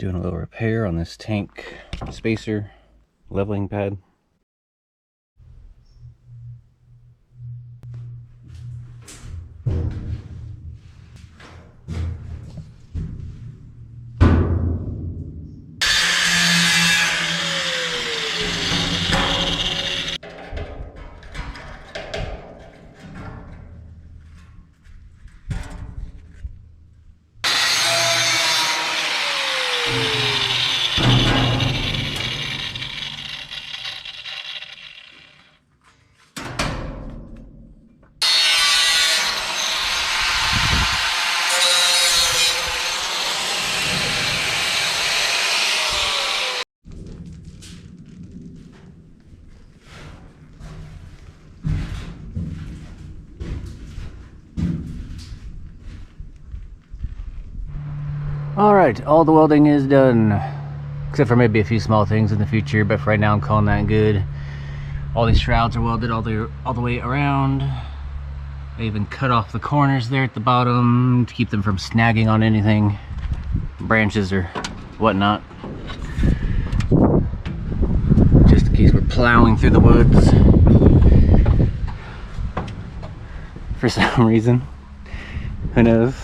Doing a little repair on this tank spacer leveling pad. Alright, all the welding is done, except for maybe a few small things in the future, but for right now I'm calling that good. All these shrouds are welded all the way around. I even cut off the corners there at the bottom to keep them from snagging on anything, branches or whatnot, just in case we're plowing through the woods for some reason. Who knows?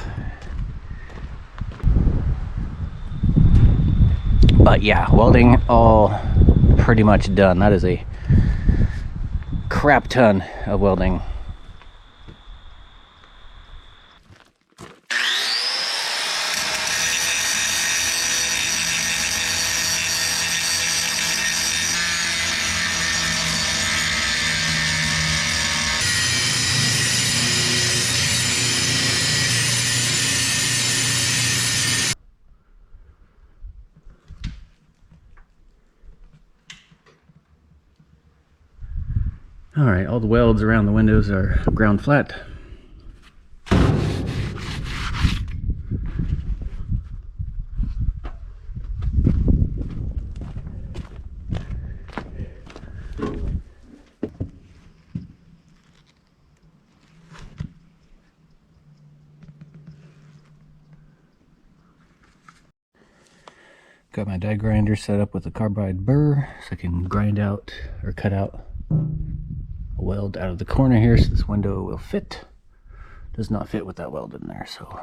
But yeah, welding all pretty much done. That is a crap ton of welding. Alright, all the welds around the windows are ground flat. Got my die grinder set up with a carbide burr so I can grind out or cut out a weld out of the corner here so this window will fit. Does not fit with that weld in there, so.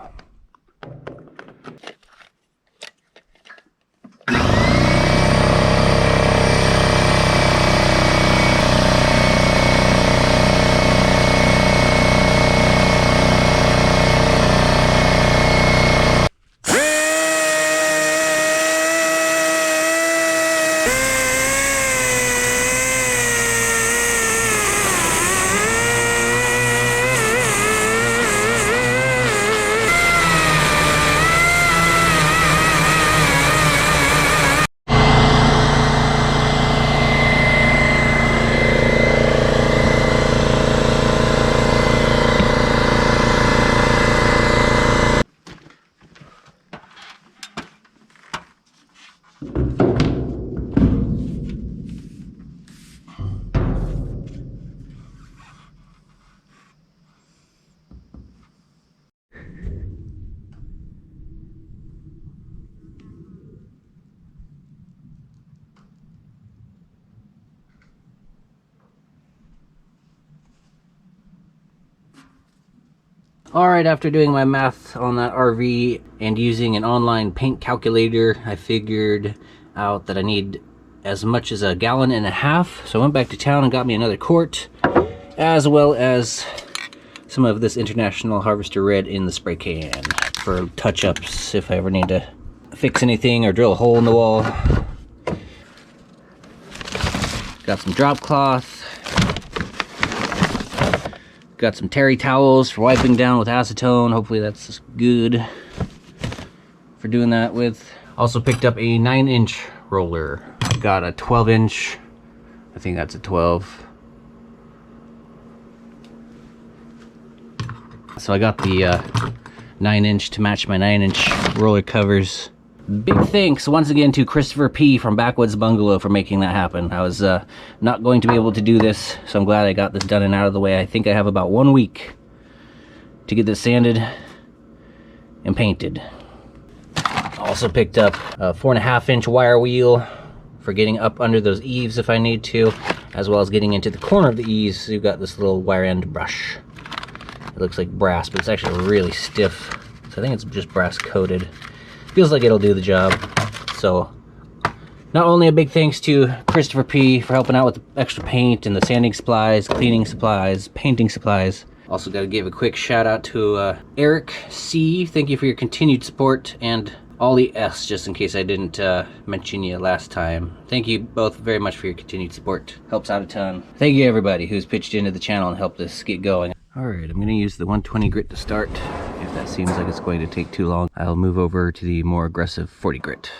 Alright, after doing my math on that RV and using an online paint calculator, I figured out that I need as much as 1.5 gallons. So I went back to town and got me another quart, as well as some of this International Harvester Red in the spray can for touch-ups if I ever need to fix anything or drill a hole in the wall. Got some drop cloth. Got some terry towels for wiping down with acetone. Hopefully that's good for doing that with. Also picked up a 9-inch roller. I've got a 12-inch. I think that's a 12. So I got the 9-inch to match my 9-inch roller covers. Big thanks once again to Christopher P. from Backwoods Bungalow for making that happen. I was not going to be able to do this, so I'm glad I got this done and out of the way. I think I have about 1 week to get this sanded and painted. Also picked up a 4.5-inch wire wheel for getting up under those eaves if I need to, as well as getting into the corner of the eaves. So you've got this little wire end brush. It looks like brass, but it's actually really stiff. So I think it's just brass coated. Feels like it'll do the job. So not only a big thanks to Christopher P for helping out with the extra paint and the sanding supplies, cleaning supplies, painting supplies. Also got to give a quick shout out to Eric C. Thank you for your continued support, and Ollie S, just in case I didn't mention you last time. Thank you both very much for your continued support. Helps out a ton. Thank you everybody who's pitched into the channel and helped us get going. Alright, I'm going to use the 120 grit to start. If that seems like it's going to take too long, I'll move over to the more aggressive 40 grit.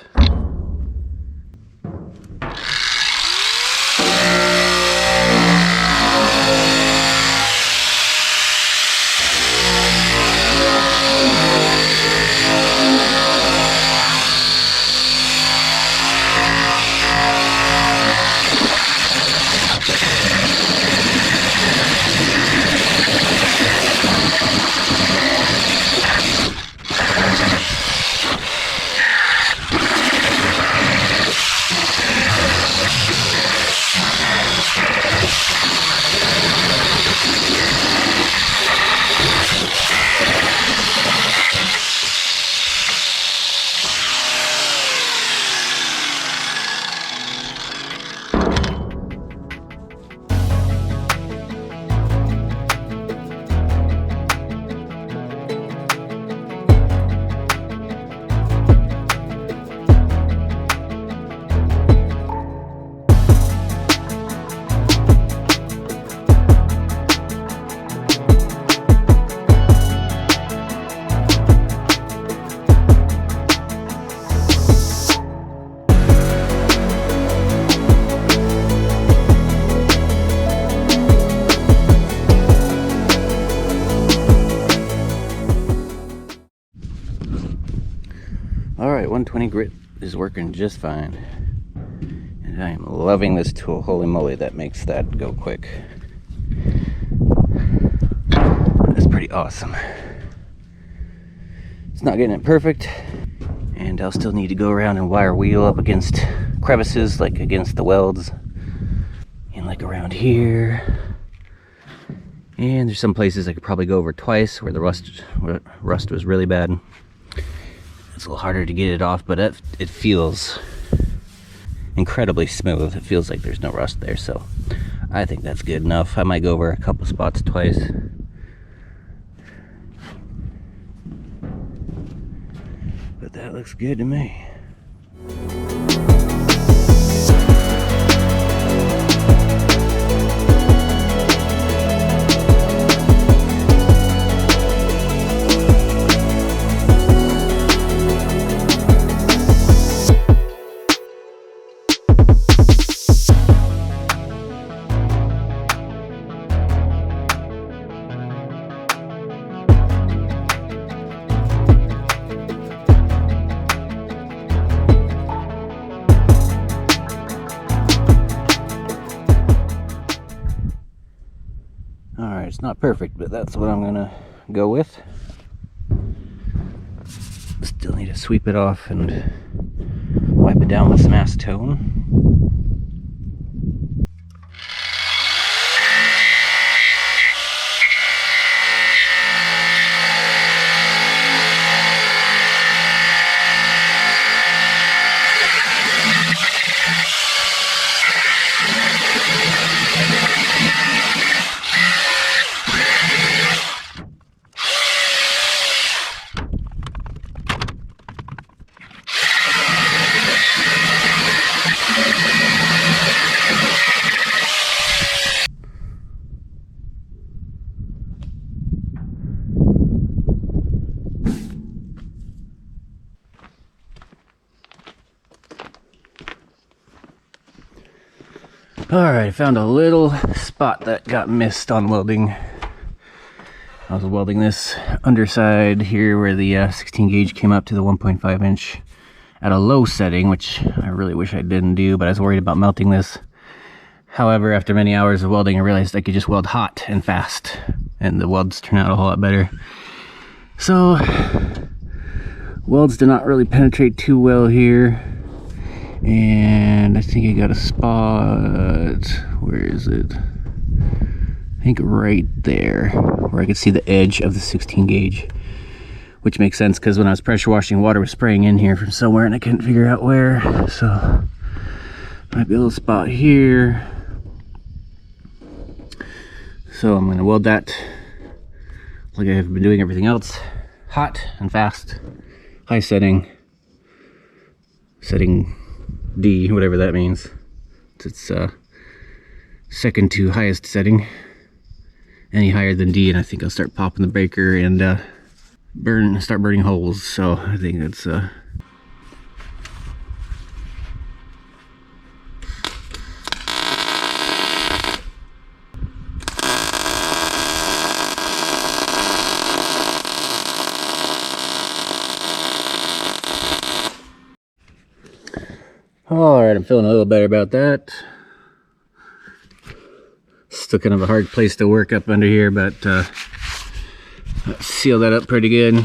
Alright, 120 grit is working just fine. And I am loving this tool. Holy moly, that makes that go quick. That's pretty awesome. It's not getting it perfect, and I'll still need to go around and wire wheel up against crevices, like against the welds, and like around here. And there's some places I could probably go over twice where the rust was really bad. It's a little harder to get it off, but it feels incredibly smooth. It feels like there's no rust there, so I think that's good enough. I might go over a couple spots twice. But that looks good to me. Alright, it's not perfect, but that's what I'm gonna go with. Still need to sweep it off and wipe it down with some acetone. Alright, I found a little spot that got missed on welding. I was welding this underside here where the 16 gauge came up to the 1.5 inch at a low setting, which I really wish I didn't do, but I was worried about melting this. However, after many hours of welding, I realized I could just weld hot and fast, and the welds turn out a whole lot better. So Welds did not really penetrate too well here. And I think I got a spot, where is it? I think right there, where I could see the edge of the 16 gauge. Which makes sense because when I was pressure washing, water was spraying in here from somewhere and I couldn't figure out where. So, might be a little spot here. So I'm gonna weld that like I have been doing everything else. Hot and fast, high setting, setting D, whatever that means. It's second to highest setting. Any higher than D and I think I'll start popping the breaker and start burning holes. So I think that's Alright, I'm feeling a little better about that. Still kind of a hard place to work up under here, but seal that up pretty good.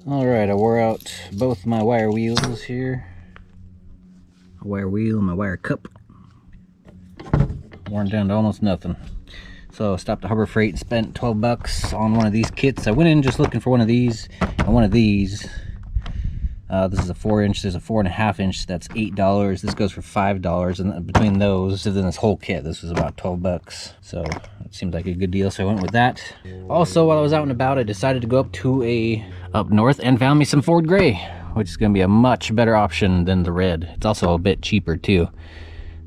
Alright, I wore out both my wire wheels here. A wire wheel and my wire cup. Worn down to almost nothing. So I stopped at Harbor Freight and spent 12 bucks on one of these kits. I went in just looking for one of these and one of these. This is a 4-inch, there's a 4.5 inch, that's $8. This goes for $5, and between those, and then this whole kit, this was about 12 bucks. So it seemed like a good deal, so I went with that. Also, while I was out and about, I decided to go up north and found me some Ford Gray, which is gonna be a much better option than the red. It's also a bit cheaper too.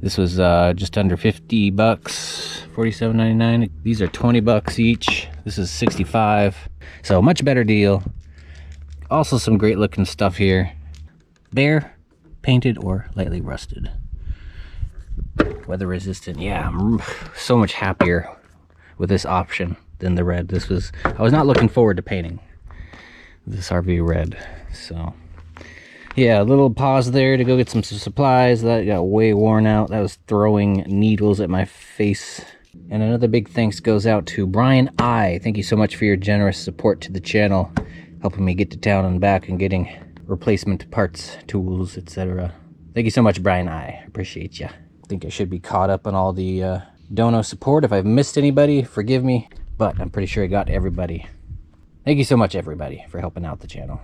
This was just under 50 bucks, $47.99. These are 20 bucks each. This is 65. So much better deal. Also some great looking stuff here. Bare, painted, or lightly rusted. Weather resistant. Yeah, I'm so much happier with this option than the red. I was not looking forward to painting this RV red. So yeah, a little pause there to go get some supplies. That got way worn out. That was throwing needles at my face. And another big thanks goes out to Brian I. Thank you so much for your generous support to the channel, helping me get to town and back and getting replacement parts, tools, etc. Thank you so much, Brian I. Appreciate you. I think I should be caught up on all the dono support. If I've missed anybody, forgive me, but I'm pretty sure I got everybody. Thank you so much, everybody, for helping out the channel.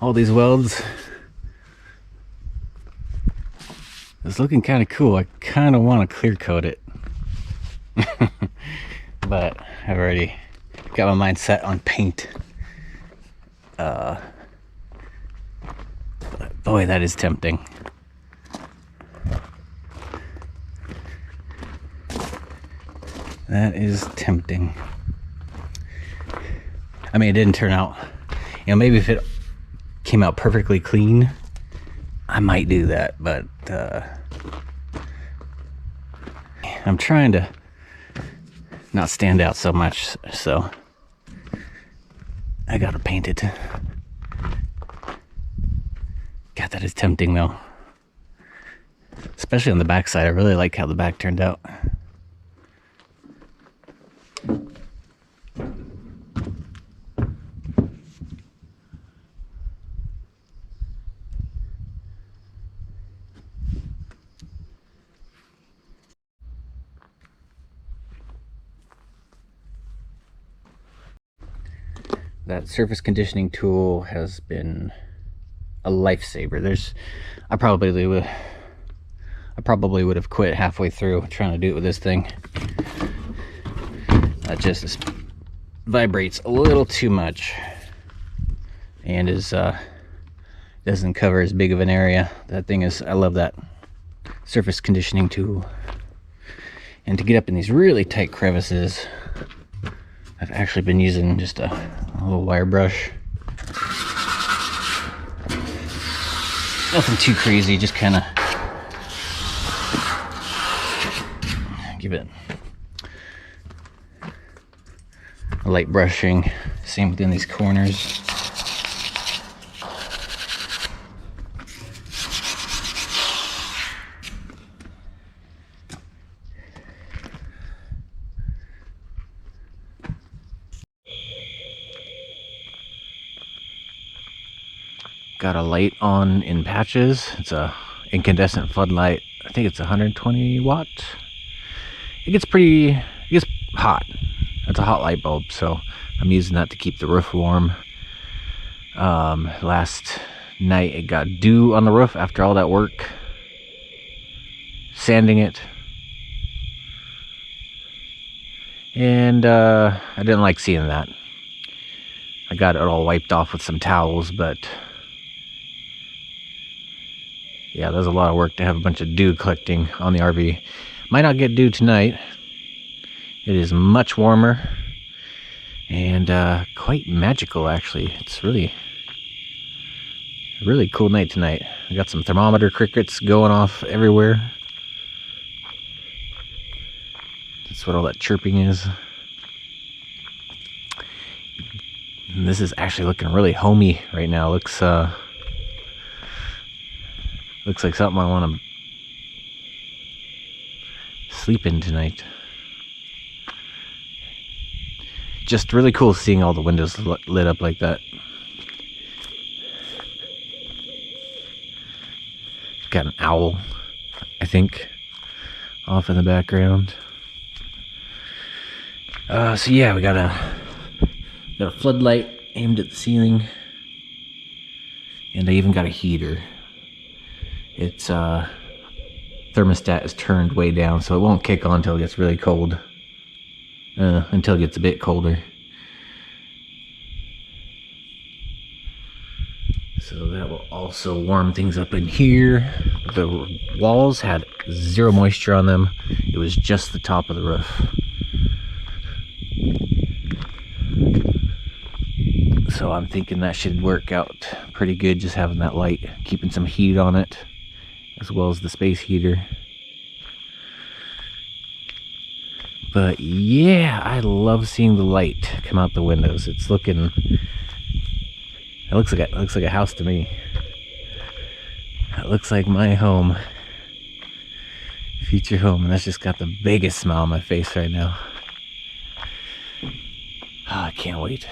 All these welds. It's looking kind of cool. I kind of want to clear coat it. But I've already got my mind set on paint. But boy, that is tempting. That is tempting. I mean, it didn't turn out, maybe if it came out perfectly clean, I might do that, but I'm trying to not stand out so much, so I gotta paint it. God, that is tempting though. Especially on the back side. I really like how the back turned out. that surface conditioning tool has been a lifesaver. I probably would have quit halfway through trying to do it with this thing. That just vibrates a little too much and doesn't cover as big of an area. That thing is, I love that surface conditioning tool. And to get up in these really tight crevices, I've actually been using just a little wire brush. Nothing too crazy, just kind of give it a light brushing. Same within these corners. Got a light on in patches. It's a incandescent floodlight. I think it's 120 watt. It gets hot. It's a hot light bulb, so I'm using that to keep the roof warm. Last night it got dew on the roof after all that work sanding it, and I didn't like seeing that. I got it all wiped off with some towels, but yeah, there's a lot of work to have a bunch of dew collecting on the RV. Might not get dew tonight. It is much warmer and quite magical, actually. It's really cool night tonight. I got some thermometer crickets going off everywhere. That's what all that chirping is. And this is actually looking really homey right now. Looks like something I want to sleep in tonight. Just really cool seeing all the windows lit up like that. Got an owl, I think, off in the background. So yeah, we got a floodlight aimed at the ceiling, and I even got a heater. Its thermostat is turned way down, so it won't kick on until it gets really cold. Until it gets a bit colder. So that will also warm things up in here. The walls had zero moisture on them. It was just the top of the roof. So I'm thinking that should work out pretty good, just having that light, keeping some heat on it, as well as the space heater. But yeah, I love seeing the light come out the windows. It looks like a house to me. It looks like my home, future home, and that's just got the biggest smile on my face right now. Oh, I can't wait.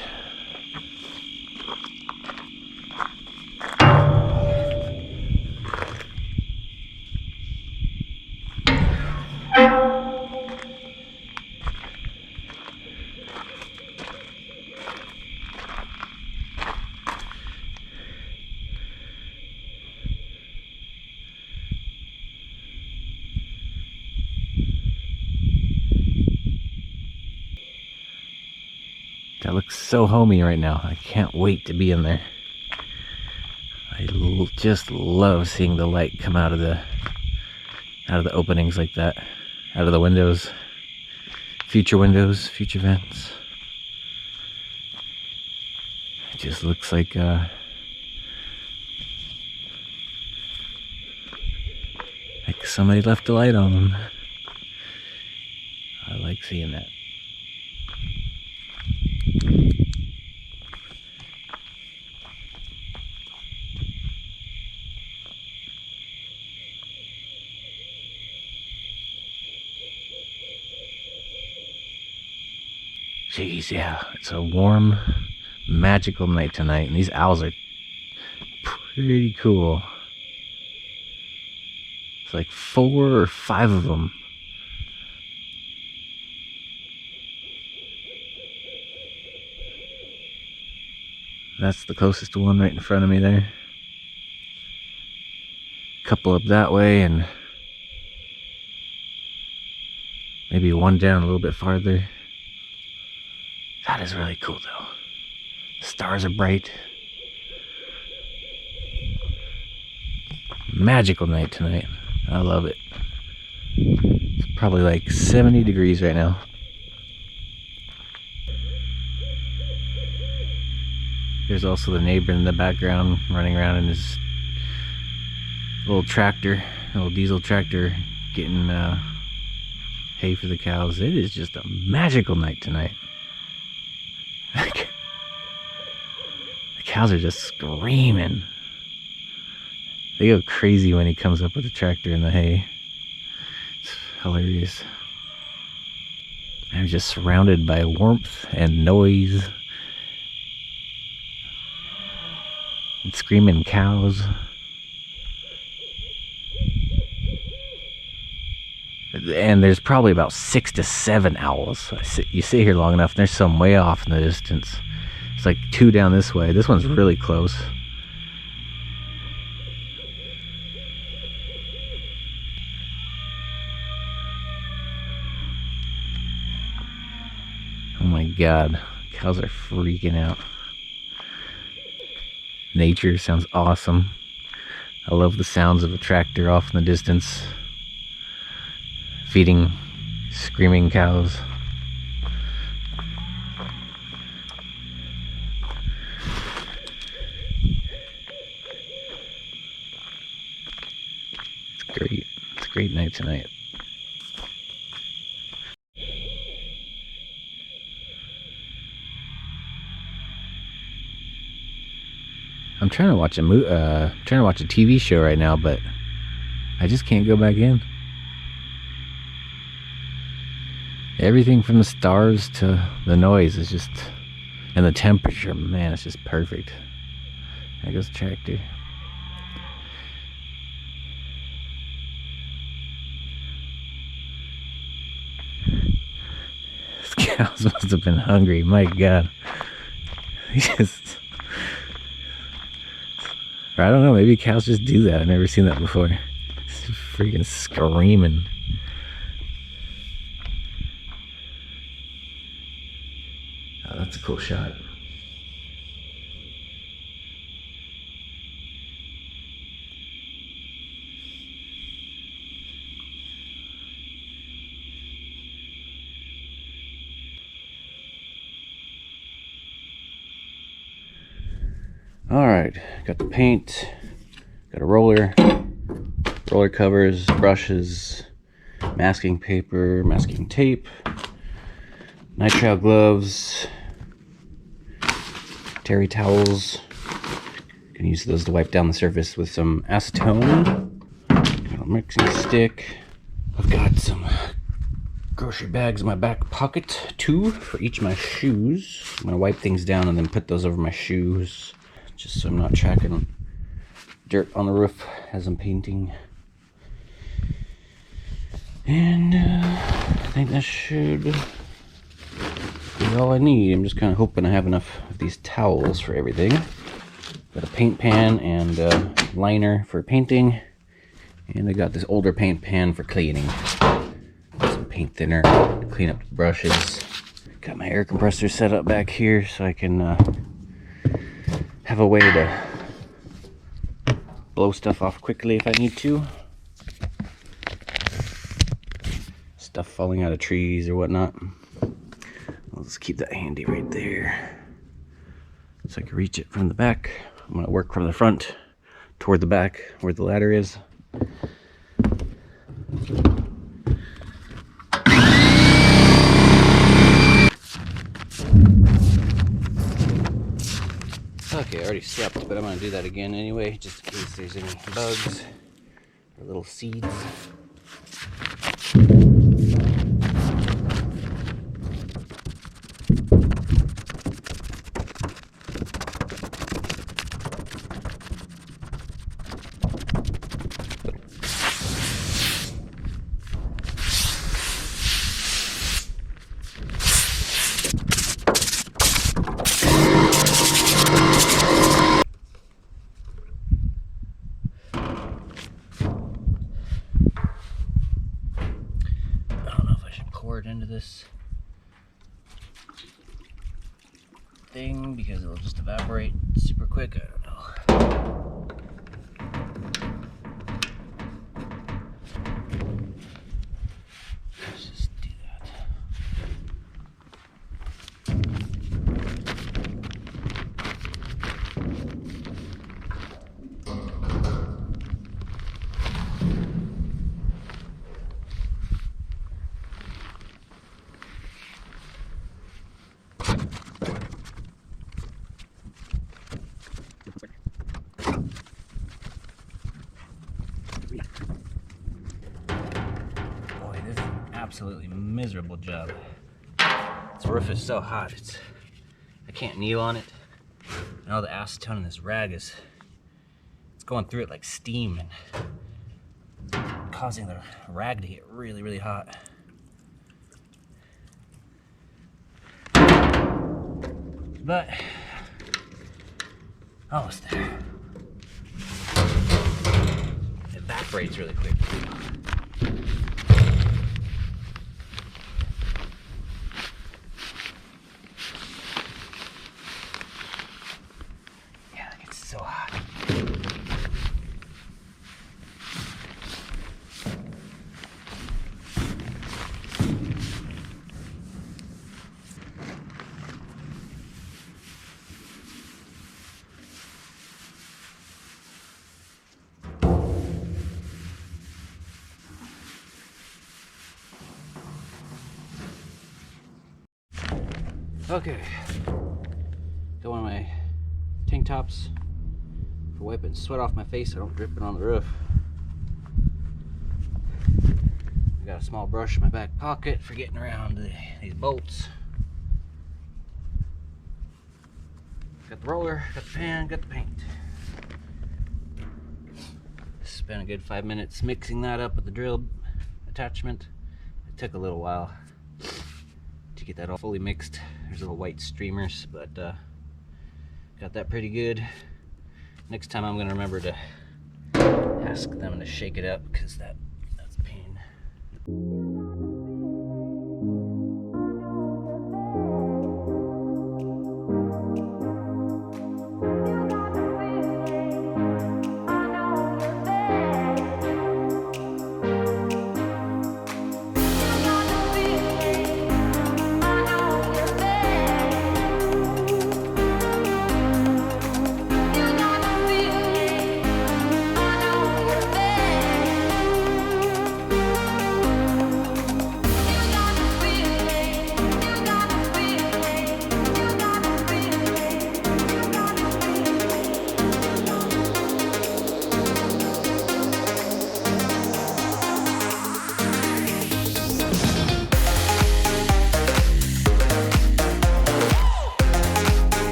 That looks so homey right now. I can't wait to be in there. I just love seeing the light come out of the openings like that, out of the windows, future vents. It just looks like somebody left a light on them. I like seeing that. Jeez, yeah, it's a warm, magical night tonight, and these owls are pretty cool. It's like 4 or 5 of them. That's the closest one right in front of me there. Couple up that way, and maybe one down a little bit farther. That is really cool though. The stars are bright. Magical night tonight. I love it. It's probably like 70 degrees right now. There's also the neighbor in the background running around in his little tractor, little diesel tractor, getting hay for the cows. It is just a magical night tonight. The cows are just screaming. They go crazy when he comes up with the tractor and the hay. It's hilarious. I'm just surrounded by warmth and noise and screaming cows. And there's probably about 6 to 7 owls. You sit here long enough, and there's some way off in the distance. It's like 2 down this way. This one's really close. Oh my god, cows are freaking out. Nature sounds awesome. I love the sounds of a tractor off in the distance, feeding screaming cows. It's great. It's a great night tonight. I'm trying to watch a TV show right now, but I just can't go back in. Everything from the stars to the noise is just, and the temperature, man, it's just perfect. There goes the tractor. These cows must have been hungry, my god. Just, or I don't know, maybe cows just do that. I've never seen that before. It's freaking screaming. Oh, that's a cool shot. Alright, got the paint, got a roller covers, brushes, masking paper, masking tape, nitrile gloves, terry towels. Can use those to wipe down the surface with some acetone. Got a mixing stick. I've got some grocery bags in my back pocket, 2 for each of my shoes. I'm gonna wipe things down and then put those over my shoes, just so I'm not tracking dirt on the roof as I'm painting. And I think that should be all I need. I'm just kind of hoping I have enough of these towels for everything. Got a paint pan and a liner for painting, and I got this older paint pan for cleaning. Some paint thinner to clean up the brushes. Got my air compressor set up back here so I can have a way to blow stuff off quickly if I need to. Stuff falling out of trees or whatnot. I'll just keep that handy right there so I can reach it from the back. I'm going to work from the front toward the back where the ladder is. Okay, I already slept, but I'm going to do that again anyway, just in case there's any bugs or little seeds. into this thing because it'll just evaporate super quick. I don't know. Let's just do that. Boy, this is an absolutely miserable job. This roof is so hot, I can't kneel on it. And all the acetone in this rag it's going through it like steam and causing the rag to get really, really hot. But almost there. It evaporates really quick too. Yeah, it gets so hot. Okay, got one of my tank tops for wiping sweat off my face so I don't drip it on the roof. I got a small brush in my back pocket for getting around these bolts. Got the roller, got the pan, got the paint. Spent a good 5 minutes mixing that up with the drill attachment. It took a little while to get that all fully mixed. There's little white streamers, but got that pretty good. Next time I'm gonna remember to ask them to shake it up because that's a pain.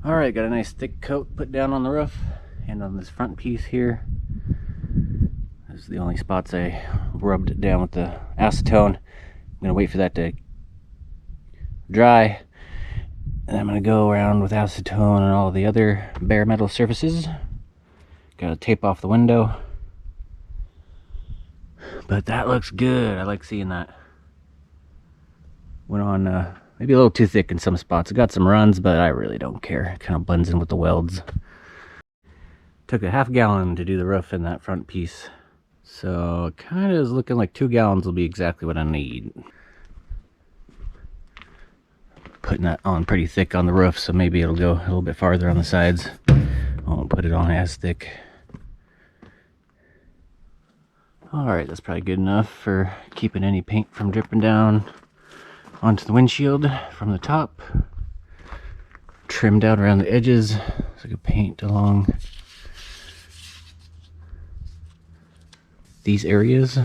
Alright, got a nice thick coat put down on the roof and on this front piece here. This is the only spots I rubbed it down with the acetone. I'm going to wait for that to dry, and I'm going to go around with acetone on all the other bare metal surfaces. Got to tape off the window. But that looks good. I like seeing that. Went on maybe a little too thick in some spots. It got some runs, but I really don't care. It kind of blends in with the welds. Took a half gallon to do the roof in that front piece. So kind of is looking like 2 gallons will be exactly what I need. Putting that on pretty thick on the roof, so maybe it'll go a little bit farther on the sides. I won't put it on as thick. Alright, that's probably good enough for keeping any paint from dripping down onto the windshield from the top. Trimmed out around the edges so I can paint along these areas.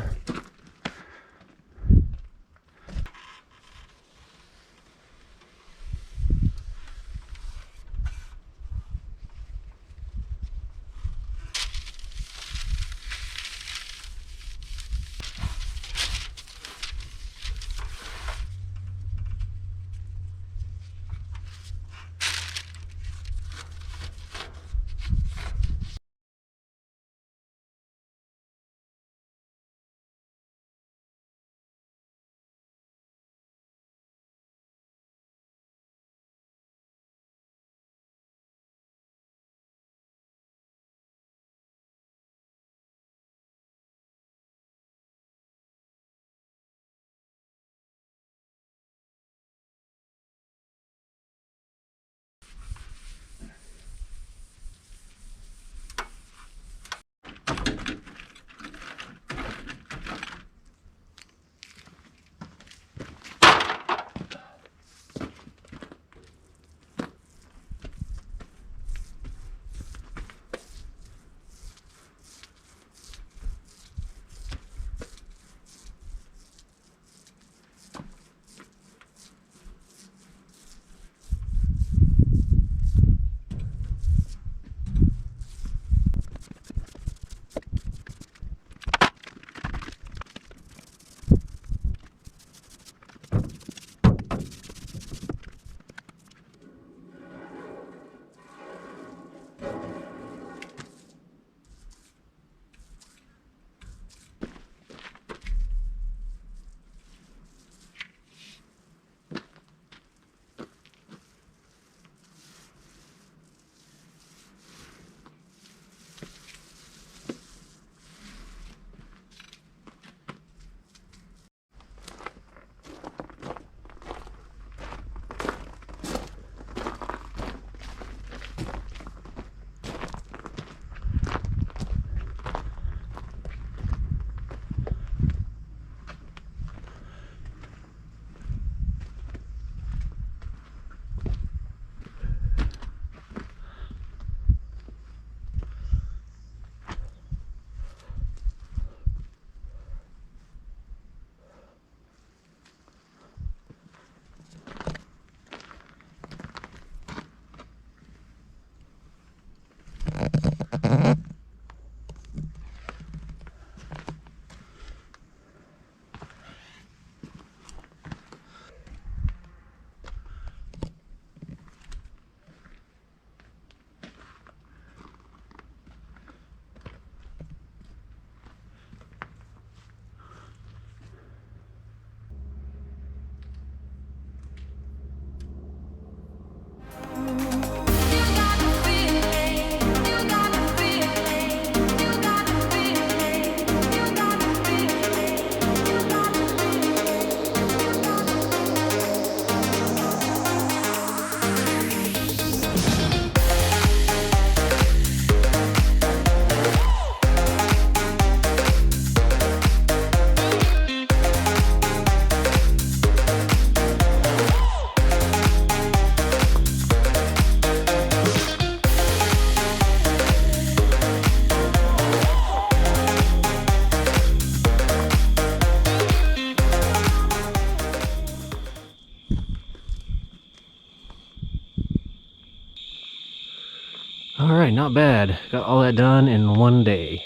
Alright, not bad. Got all that done in one day.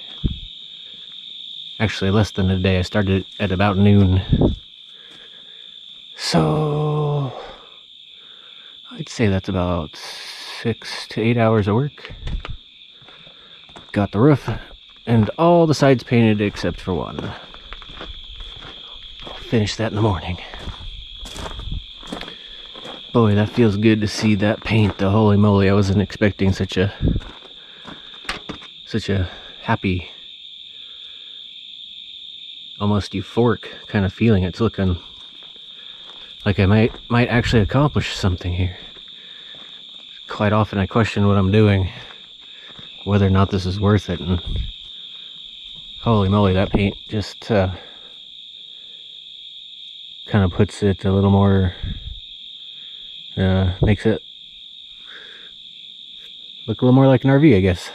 Actually, less than a day. I started at about noon. So, I'd say that's about 6 to 8 hours of work. Got the roof and all the sides painted except for one. I'll finish that in the morning. Boy, that feels good to see that paint, though. Holy moly, I wasn't expecting such a happy almost euphoric kind of feeling. It's looking like I might actually accomplish something here. Quite often I question what I'm doing, whether or not this is worth it, and holy moly, that paint just kind of puts it a little more, makes it look a little more like an RV, I guess.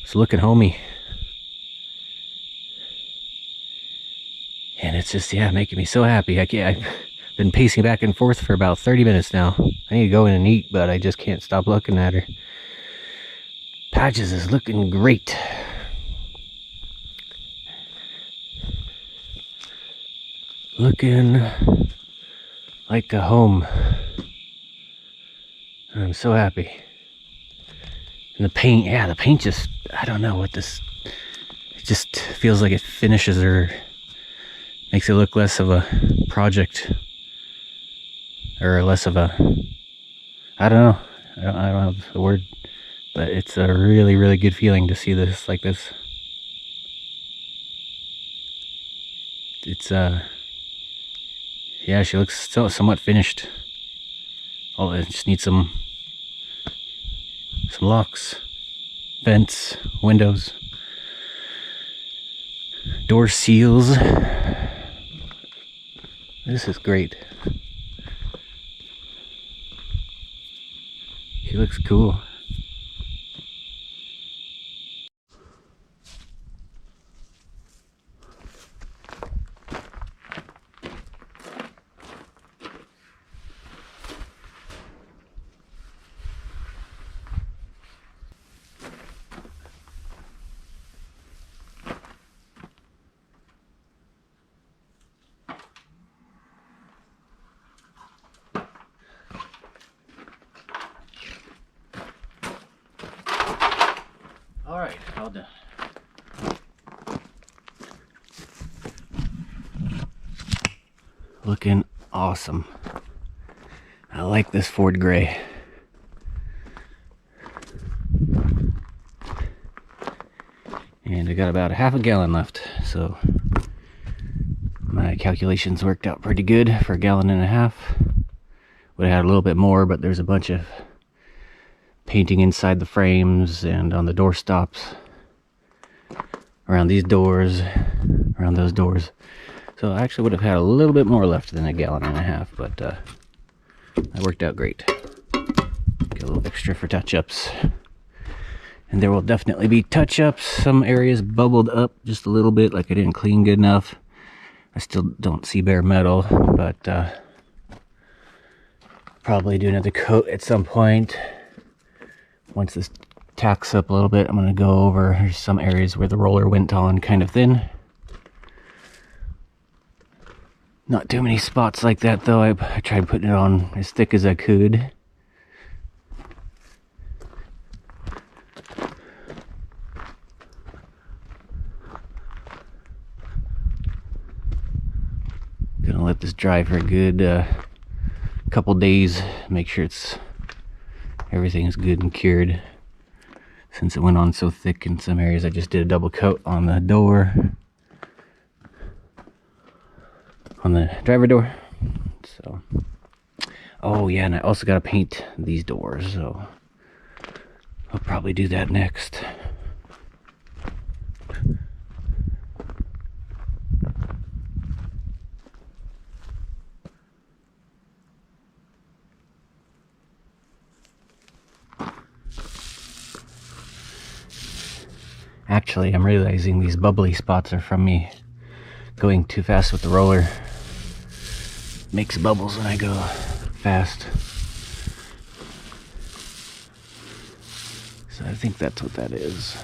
It's looking homey. And it's just, yeah, making me so happy. I've been pacing back and forth for about 30 minutes now. I need to go in and eat, but I just can't stop looking at her. Patches is looking great. Looking like a home. I'm so happy. And the paint, yeah, the paint just, I don't know what this, it just feels like it finishes or makes it look less of a project, or less of a, I don't know, I don't have the word, but it's a really, really good feeling to see this like this. It's, yeah, she looks somewhat finished. Oh, it just needs some locks, vents, windows, door seals. This is great. She looks cool. All right, all done. Looking awesome. I like this Ford gray. And I got about a half a gallon left, so my calculations worked out pretty good for a gallon and a half. Would have had a little bit more, but there's a bunch of painting inside the frames and on the door stops, around these doors, around those doors. So I actually would have had a little bit more left than a gallon and a half, but that worked out great. Get a little extra for touch-ups. And there will definitely be touch-ups. Some areas bubbled up just a little bit, like I didn't clean good enough. I still don't see bare metal, but probably do another coat at some point. Once this tacks up a little bit, I'm going to go over. There's some areas where the roller went on kind of thin. Not too many spots like that though. I tried putting it on as thick as I could. Gonna let this dry for a good couple days. Make sure everything is good and cured. Since it went on so thick in some areas, I just did a double coat on the door. On the driver door. So, oh yeah, and I also got to paint these doors, so I'll probably do that next. Actually, I'm realizing these bubbly spots are from me going too fast with the roller. Makes bubbles when I go fast. So I think that's what that is.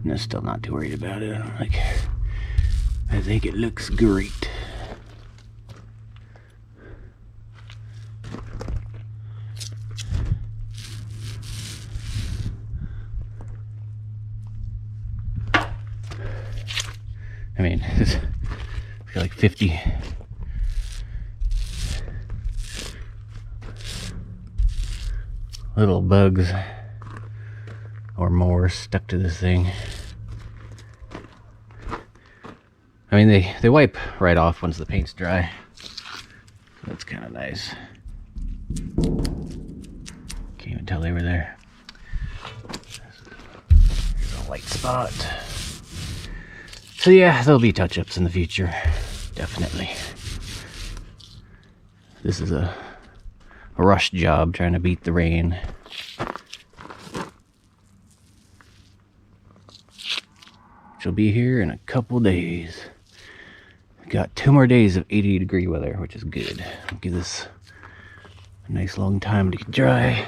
And I'm still not too worried about it. I think it looks great. I mean, it's got like 50 little bugs or more stuck to this thing. I mean, they wipe right off once the paint's dry. That's kind of nice. Can't even tell they were there. Here's a light spot. So yeah, there'll be touch-ups in the future, definitely. This is a rush job trying to beat the rain. She'll be here in a couple days. Got 2 more days of 80-degree weather, which is good. I'll give this a nice long time to get dry.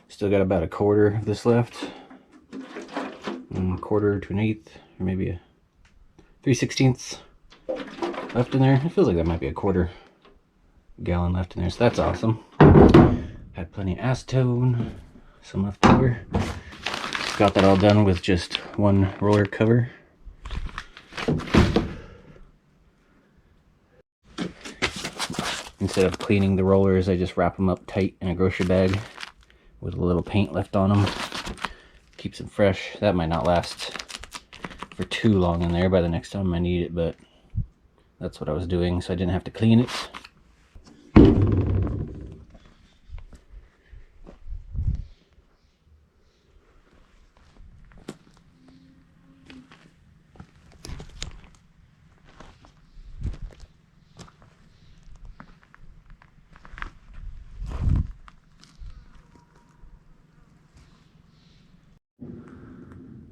Still got about a quarter of this left. A quarter to an eighth, or maybe a 3/16 left in there. It feels like that might be a quarter gallon left in there, so that's awesome. Had plenty of acetone, some left over. Got that all done with just one roller cover. Instead of cleaning the rollers, I just wrap them up tight in a grocery bag with a little paint left on them. Keeps them fresh. That might not last for too long in there by the next time I need it, but that's what I was doing, so I didn't have to clean it.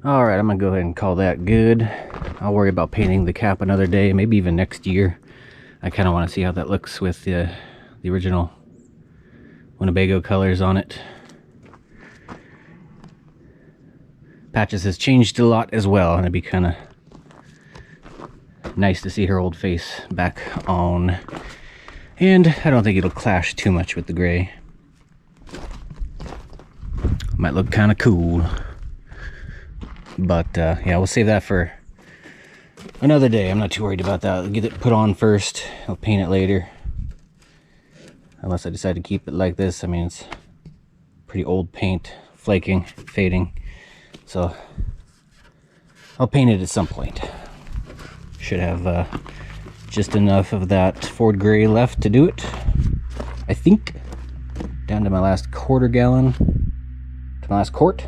Alright, I'm gonna go ahead and call that good. I'll worry about painting the cap another day, maybe even next year. I kind of want to see how that looks with the original Winnebago colors on it. Patches has changed a lot as well, and it'd be kind of nice to see her old face back on. And I don't think it'll clash too much with the gray. Might look kind of cool. But yeah, we'll save that for another day. I'm not too worried about that. I'll get it put on first. I'll paint it later. Unless I decide to keep it like this. I mean, it's pretty old paint, flaking, fading. So I'll paint it at some point. Should have just enough of that Ford gray left to do it, I think. Down to my last quarter gallon, to my last quart.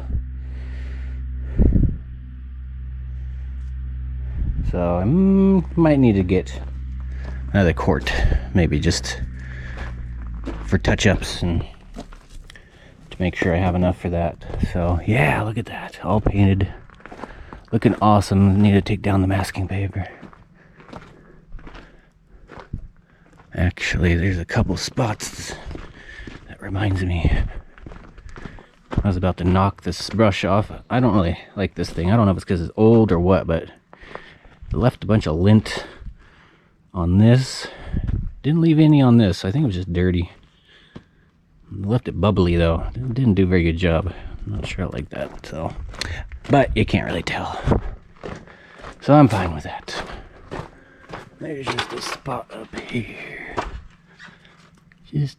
So I might need to get another quart, maybe just for touch-ups and to make sure I have enough for that. So yeah, look at that, all painted, looking awesome. Need to take down the masking paper. Actually, there's a couple spots that reminds me. I was about to knock this brush off. I don't really like this thing. I don't know if it's because it's old or what, but it left a bunch of lint on this. Didn't leave any on this. I think it was just dirty. Left it bubbly though. Didn't do a very good job. I'm not sure I like that. So, but you can't really tell. So I'm fine with that. There's just a spot up here. Just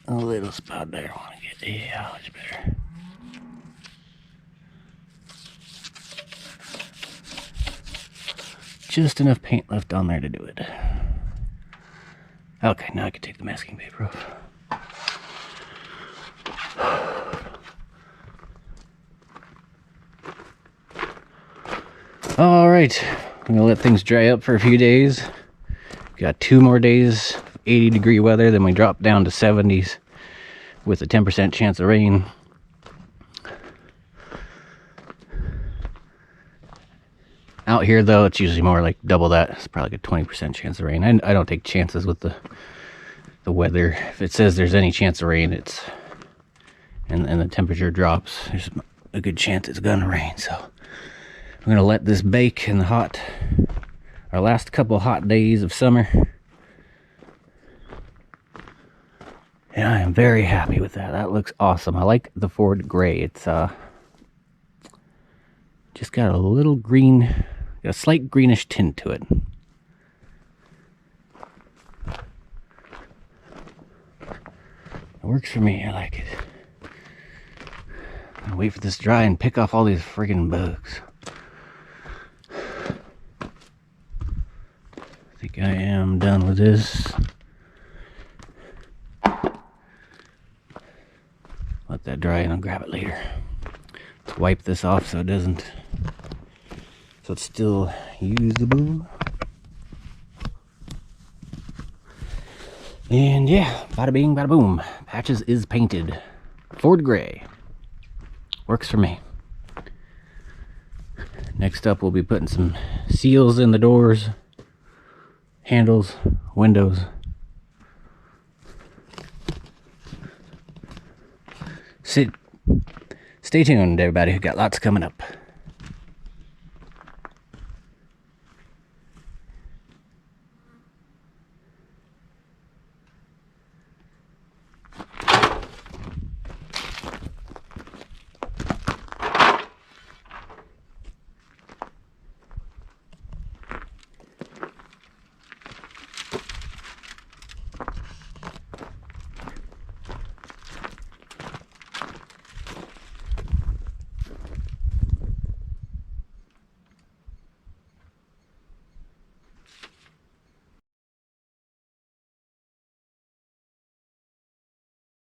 a little spot there. I want to get, yeah, much better. Just enough paint left on there to do it. Okay, now I can take the masking paper off. Alright, I'm gonna let things dry up for a few days. Got 2 more days of 80-degree weather, then we drop down to 70s with a 10% chance of rain. Out here though, it's usually more like double that. It's probably like a 20% chance of rain. I don't take chances with the weather. If it says there's any chance of rain, it's and the temperature drops, there's a good chance it's gonna rain. So I'm gonna let this bake in the our last couple hot days of summer. And I am very happy with that. That looks awesome. I like the Ford gray. It's just got a little green, got a slight greenish tint to it. works for me. I like it. I wait for this to dry and pick off all these friggin' bugs. I think I am done with this. Let that dry and I'll grab it later. Let's wipe this off so it doesn't, so it's still usable. And yeah, bada bing, bada boom. Patches is painted. Ford gray. Works for me. Next up, we'll be putting some seals in the doors, handles, windows. Stay tuned, everybody. We've got lots coming up.